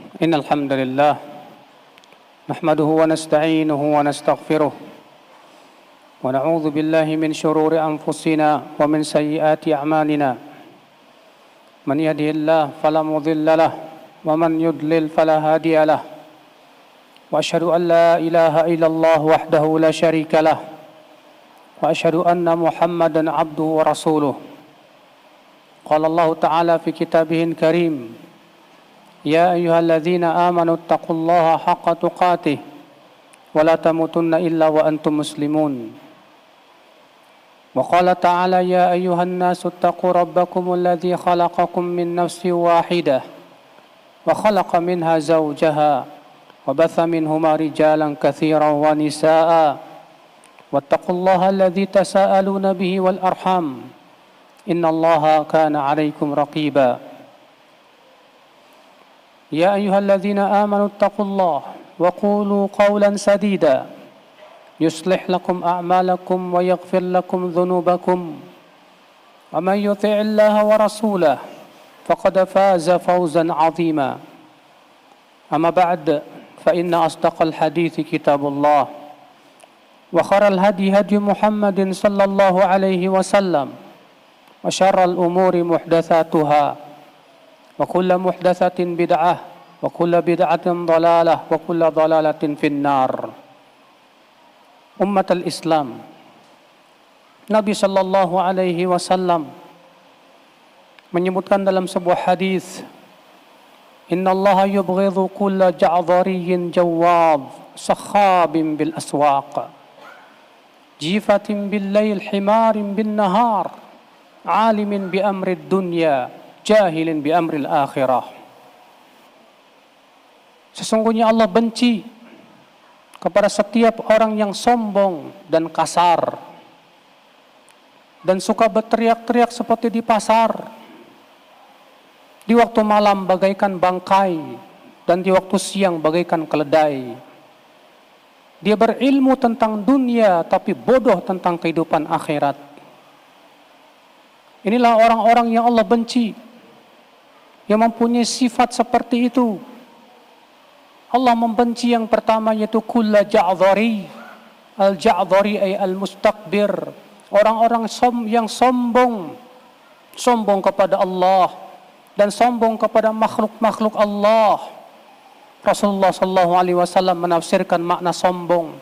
إن الحمد لله نحمده ونستعينه ونستغفره ونعوذ بالله من شرور أنفسنا ومن سيئات أعمالنا من يهده الله فلا مضل له ومن يضلل فلا هادي له وأشهد أن لا إله إلا الله وحده لا شريك له وأشهد أن محمدا عبده ورسوله قال الله تعالى في كتابه الكريم يا أيها الذين آمنوا اتقوا الله حق تقاته ولا تموتن إلا وأنتم مسلمون وقال تعالى يا أيها الناس اتقوا ربكم الذي خلقكم من نفس واحدة وخلق منها زوجها وبث منهما رجالا كثيرا ونساء واتقوا الله الذي تساءلون به والأرحام إن الله كان عليكم رقيبا يا أيها الذين آمنوا اتقوا الله وقولوا قولا سديدا يصلح لكم أعمالكم ويغفر لكم ذنوبكم ومن يطع الله ورسوله فقد فاز فوزا عظيما أما بعد فإن أصدق الحديث كتاب الله وخير الهدي هدي محمد صلى الله عليه وسلم وشر الأمور محدثاتها وكل محدثة بدعة وكل بدعة ضلالة وكل ضلالة في النار. Ummat al-Islam, Nabi sallallahu alaihi wasallam menyebutkan dalam sebuah hadis, innallaha yubghidhu kulla ja'dhariyyin jawwab sakhabin bil aswaq jifatin bil lail himarin bin nahar alimin bi amri dunya jahilin bi amril akhirah. Sesungguhnya Allah benci kepada setiap orang yang sombong dan kasar dan suka berteriak-teriak seperti di pasar, di waktu malam bagaikan bangkai dan di waktu siang bagaikan keledai. Dia berilmu tentang dunia tapi bodoh tentang kehidupan akhirat. Inilah orang-orang yang Allah benci, yang mempunyai sifat seperti itu. Allah membenci yang pertama yaitu kulla ja'dhari. Al-ja'dhari ay al-mustakbir. Orang-orang yang sombong kepada Allah dan sombong kepada makhluk-makhluk Allah. Rasulullah sallallahu alaihi wasallam menafsirkan makna sombong.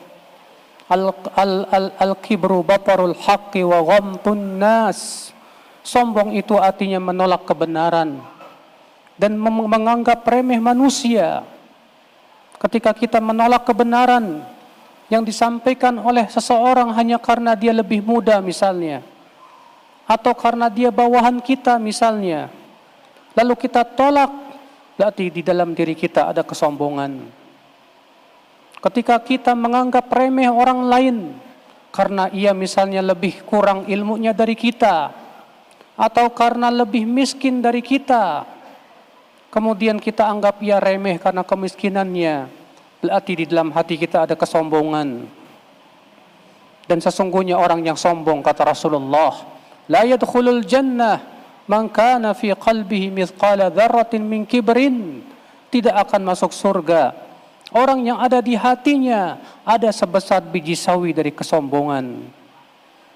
Al-kibru batarul haqqi wa ghamtun nas. Sombong itu artinya menolak kebenaran dan menganggap remeh manusia. Ketika kita menolak kebenaran yang disampaikan oleh seseorang hanya karena dia lebih muda misalnya, atau karena dia bawahan kita misalnya, lalu kita tolak, berarti di dalam diri kita ada kesombongan. Ketika kita menganggap remeh orang lain karena ia misalnya lebih kurang ilmunya dari kita, atau karena lebih miskin dari kita, kemudian kita anggap ia remeh karena kemiskinannya, berarti di dalam hati kita ada kesombongan. Dan sesungguhnya orang yang sombong, kata Rasulullah, la yadkhulul jannah man kana fi qalbihi mithqala dzarratin min kibrin. Tidak akan masuk surga orang yang ada di hatinya ada sebesar biji sawi dari kesombongan.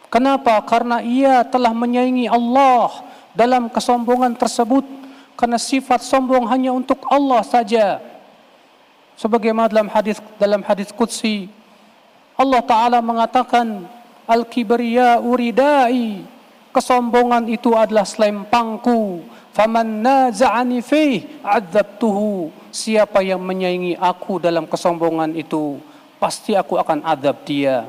Kenapa? Karena ia telah menyaingi Allah dalam kesombongan tersebut. Karena sifat sombong hanya untuk Allah saja. Sebagaimana dalam hadis qudsi, Allah Ta'ala mengatakan, Al-kibriya uridai, kesombongan itu adalah selempangku. Faman naza'ani fih adzabtuhu. Siapa yang menyaingi aku dalam kesombongan itu, pasti aku akan azab dia.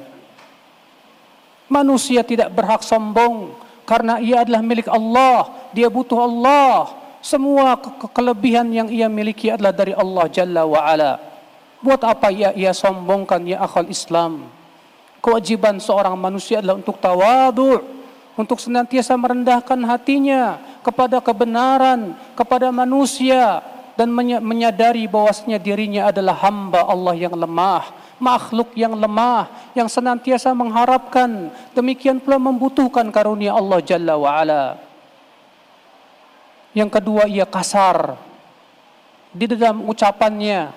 Manusia tidak berhak sombong karena ia adalah milik Allah. Dia butuh Allah. Semua kelebihan yang ia miliki adalah dari Allah Jalla wa'ala. Buat apa ia sombongkan ya akhal Islam? Kewajiban seorang manusia adalah untuk tawadu', untuk senantiasa merendahkan hatinya kepada kebenaran, kepada manusia, dan menyadari bahwasanya dirinya adalah hamba Allah yang lemah, makhluk yang lemah, yang senantiasa mengharapkan, demikian pula membutuhkan karunia Allah Jalla wa'ala. Yang kedua, ia kasar. di dalam ucapannya,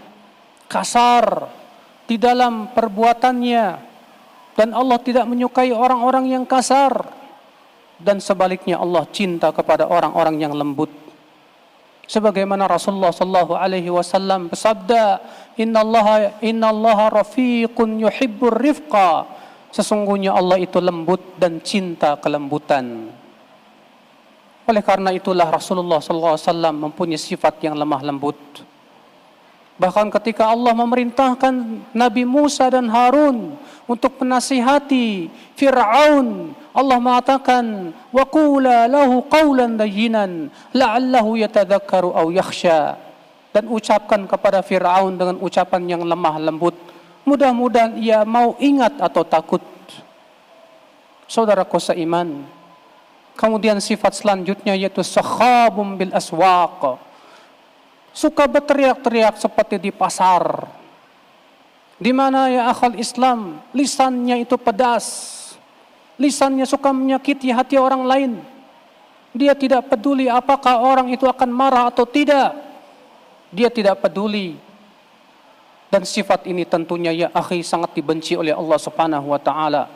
kasar di dalam perbuatannya, dan Allah tidak menyukai orang-orang yang kasar, dan sebaliknya Allah cinta kepada orang-orang yang lembut. Sebagaimana Rasulullah sallallahu alaihi wasallam bersabda, innallaha rafiqun yuhibbur rifqa. Sesungguhnya Allah itu lembut dan cinta kelembutan. Oleh karena itulah Rasulullah sallallahu alaihi wasallam mempunyai sifat yang lemah lembut. Bahkan ketika Allah memerintahkan Nabi Musa dan Harun untuk menasihati Fir'aun, Allah mengatakan, wa qula lahu qawlan layyinan la'allahu yatadzakkaru aw yakhsha. Dan ucapkan kepada Fir'aun dengan ucapan yang lemah lembut, mudah-mudahan ia mau ingat atau takut. Saudaraku seiman, kemudian sifat selanjutnya yaitu sakhabum bil aswaq. Suka berteriak-teriak seperti di pasar. Di mana ya akhal Islam, lisannya itu pedas. Lisannya suka menyakiti hati orang lain. Dia tidak peduli apakah orang itu akan marah atau tidak. Dia tidak peduli. Dan sifat ini tentunya ya akhi sangat dibenci oleh Allah Subhanahu wa taala.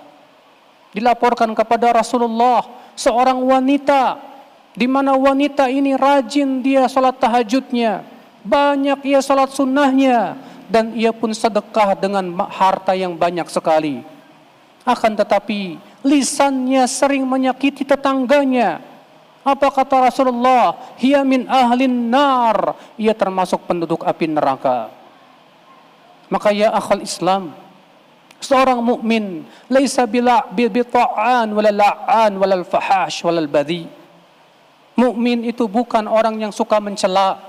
Dilaporkan kepada Rasulullah seorang wanita, di mana wanita ini rajin dia salat tahajudnya, banyak ia salat sunnahnya, dan ia pun sedekah dengan harta yang banyak sekali. Akan tetapi lisannya sering menyakiti tetangganya. Apa kata Rasulullah? Hiya min ahlin nar. Ia termasuk penduduk api neraka. Maka ya akhal Islam, seorang mukmin laisa bita'an wala la'an wala fahash wala badhi. Mukmin itu bukan orang yang suka mencela.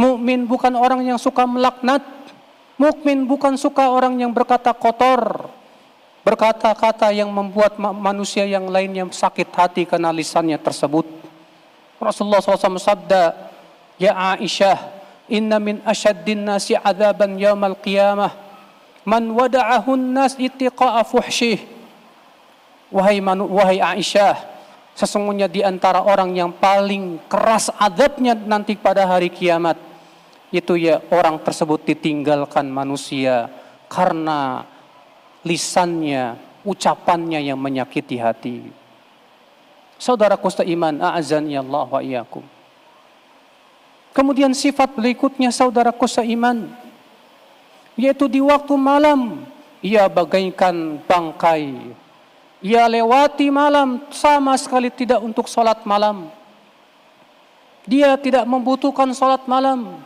Mukmin bukan orang yang suka melaknat. Mukmin bukan suka orang yang berkata kotor, berkata-kata yang membuat manusia yang lainnya sakit hati karena lisannya tersebut. Rasulullah SAW sabda, ya Aisyah, inna min asyaddin nasi adzaban yaumal qiyamah man wada'ahun nas ittiqa'a fuhsyih. Wahai Aisyah, sesungguhnya di antara orang yang paling keras azabnya nanti pada hari kiamat, itu ya orang tersebut ditinggalkan manusia karena lisannya, ucapannya yang menyakiti hati. Saudaraku seiman, a'azani Allah wa iyyakum. Kemudian sifat berikutnya saudaraku seiman, yaitu di waktu malam ia bagaikan bangkai. Ia lewati malam sama sekali tidak untuk salat malam. Dia tidak membutuhkan salat malam.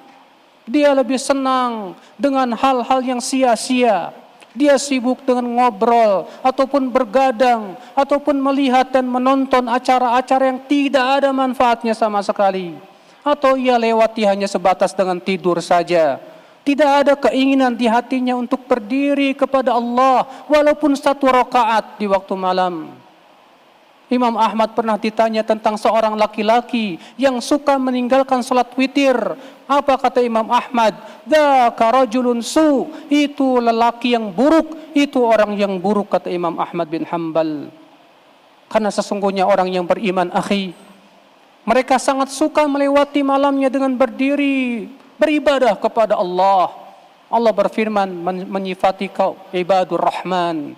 Dia lebih senang dengan hal-hal yang sia-sia. Dia sibuk dengan ngobrol, ataupun bergadang, ataupun melihat dan menonton acara-acara yang tidak ada manfaatnya sama sekali. Atau ia lewati hanya sebatas dengan tidur saja. Tidak ada keinginan di hatinya untuk berdiri kepada Allah, walaupun 1 rakaat di waktu malam. Imam Ahmad pernah ditanya tentang seorang laki-laki yang suka meninggalkan salat witir. Apa kata Imam Ahmad? Dzaka rajulun su, itu lelaki yang buruk, itu orang yang buruk, kata Imam Ahmad bin Hanbal. Karena sesungguhnya orang yang beriman, akhi, mereka sangat suka melewati malamnya dengan berdiri beribadah kepada Allah. Allah berfirman menyifati kaum ibadur rahman,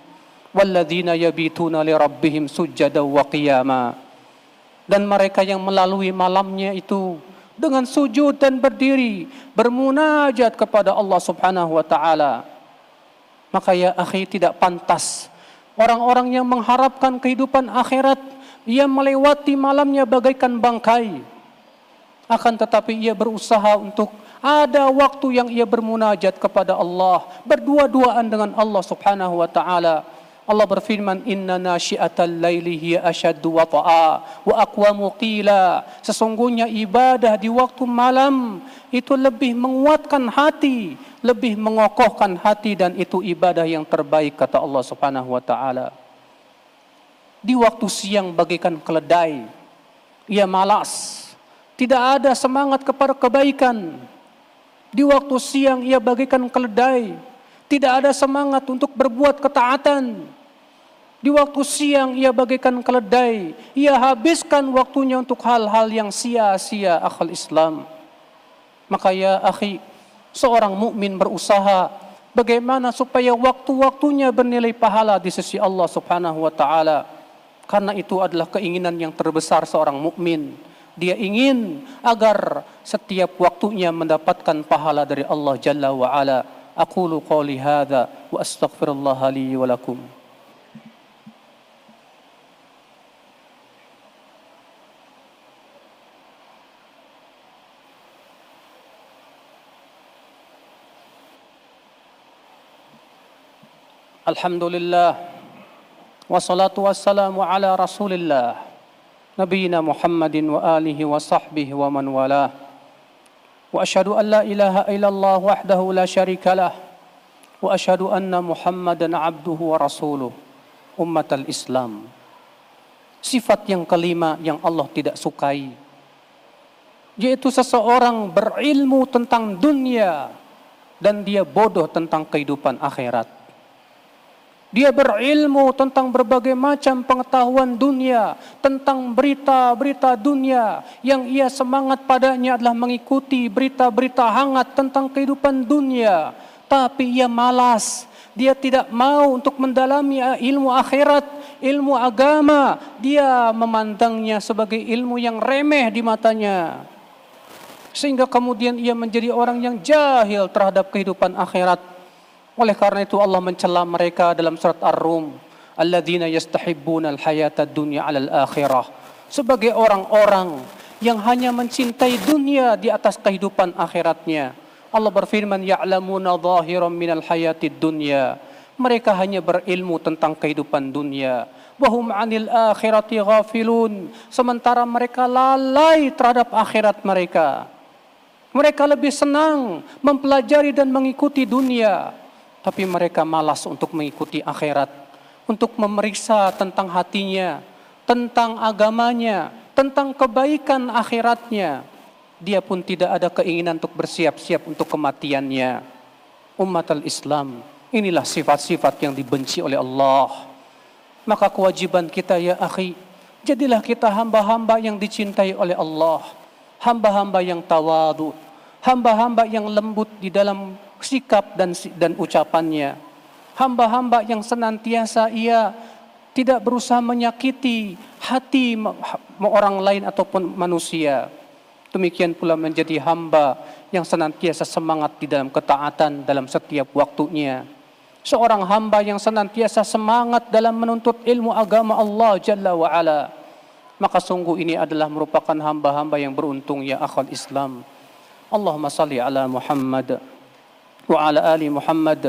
walladzina yabituna li rabbihim sujada wa qiyama. Dan mereka yang melalui malamnya itu dengan sujud dan berdiri, bermunajat kepada Allah Subhanahu wa taala. Maka ya akhi, tidak pantas orang-orang yang mengharapkan kehidupan akhirat ia melewati malamnya bagaikan bangkai. Akan tetapi ia berusaha untuk ada waktu yang ia bermunajat kepada Allah, berdua-duaan dengan Allah Subhanahu wa taala. Allah berfirman, inna nasyi'atal laili hiya asyaddu wata'a wa aqwamu qila. Sesungguhnya ibadah di waktu malam itu lebih menguatkan hati, lebih mengokohkan hati, dan itu ibadah yang terbaik, kata Allah Subhanahu wa taala. Di waktu siang bagaikan keledai, ia malas, tidak ada semangat kepada kebaikan. Di waktu siang ia bagaikan keledai, tidak ada semangat untuk berbuat ketaatan. Di waktu siang ia bagaikan keledai, ia habiskan waktunya untuk hal-hal yang sia-sia, akhal Islam. Maka ya akhi, seorang mukmin berusaha bagaimana supaya waktu-waktunya bernilai pahala di sisi Allah Subhanahu wa taala. Karena itu adalah keinginan yang terbesar seorang mukmin. Dia ingin agar setiap waktunya mendapatkan pahala dari Allah Jalla wa Ala. Aqulu qouli hadza wa astaghfirullah li wa lakum. Alhamdulillah, wassalatu wassalamu ala rasulillah, nabiyina Muhammadin wa alihi wa sahbihi wa man walah. Wa asyhadu an la ilaha illallah wahdahu la syarikalah, wa asyhadu anna Muhammadan abduhu wa rasuluh. Ummatal Islam, sifat yang kelima yang Allah tidak sukai, yaitu seseorang berilmu tentang dunia dan dia bodoh tentang kehidupan akhirat. Dia berilmu tentang berbagai macam pengetahuan dunia, tentang berita-berita dunia. Yang ia semangat padanya adalah mengikuti berita-berita hangat tentang kehidupan dunia. Tapi ia malas, dia tidak mau untuk mendalami ilmu akhirat, ilmu agama. Dia memandangnya sebagai ilmu yang remeh di matanya. Sehingga kemudian ia menjadi orang yang jahil terhadap kehidupan akhirat. Oleh karena itu Allah mencela mereka dalam surat Ar-Rum, alladzina yastahibbuna al-hayata ad-dunya 'alal akhirah, sebagai orang-orang yang hanya mencintai dunia di atas kehidupan akhiratnya. Allah berfirman, ya'lamuna zahiran minal hayatid dunya, mereka hanya berilmu tentang kehidupan dunia. Wa hum 'anil akhirati ghafilun, sementara mereka lalai terhadap akhirat mereka. Mereka lebih senang mempelajari dan mengikuti dunia, tapi mereka malas untuk mengikuti akhirat, untuk memeriksa tentang hatinya, tentang agamanya, tentang kebaikan akhiratnya. Dia pun tidak ada keinginan untuk bersiap-siap untuk kematiannya. Ummatul Islam, inilah sifat-sifat yang dibenci oleh Allah. Maka kewajiban kita ya akhi, jadilah kita hamba-hamba yang dicintai oleh Allah, hamba-hamba yang tawadu, hamba-hamba yang lembut di dalam sikap dan ucapannya, hamba-hamba yang senantiasa ia tidak berusaha menyakiti hati orang lain ataupun manusia. Demikian pula menjadi hamba yang senantiasa semangat di dalam ketaatan dalam setiap waktunya. Seorang hamba yang senantiasa semangat dalam menuntut ilmu agama Allah Jalla wa Ala. Maka sungguh ini adalah merupakan hamba-hamba yang beruntung ya akhal Islam. Allahumma salli ala Muhammad وعلى آل محمد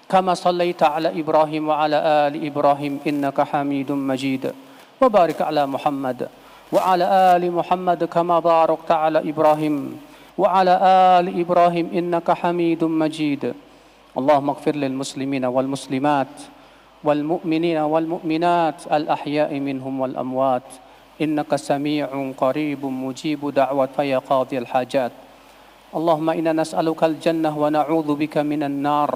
كما صليت على إبراهيم وعلى آل إبراهيم إنك حميد مجيد وبارك على محمد وعلى آل محمد كما باركت على إبراهيم وعلى آل إبراهيم إنك حميد مجيد اللهم اغفر للمسلمين والمسلمات والمؤمنين والمؤمنات الأحياء منهم والأموات إنك سميع قريب مجيب دعوة يا قاضي الحاجات اللهم إنا نسألك الجنة ونعوذ بك من النار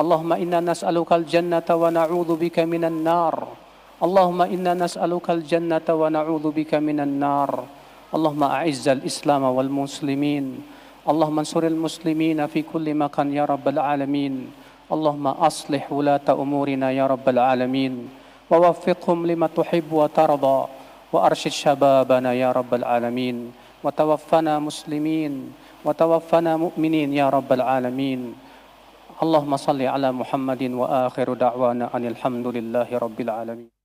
اللهم إنا نسألك الجنة ونعوذ بك من النار اللهم إنا نسألك الجنة ونعوذ بك من النار اللهم أعز الإسلام والمسلمين اللهم انصر المسلمين في كل مكان يا رب العالمين اللهم أصلح ولاة أمورنا يا رب العالمين ووفقهم لما تحب وترضى وأرشد شبابنا يا رب العالمين وتوفنا مسلمين وتوفنا مؤمنين يا رب العالمين اللهم صل على محمد وآخر دعوانا أن الحمد لله رب العالمين.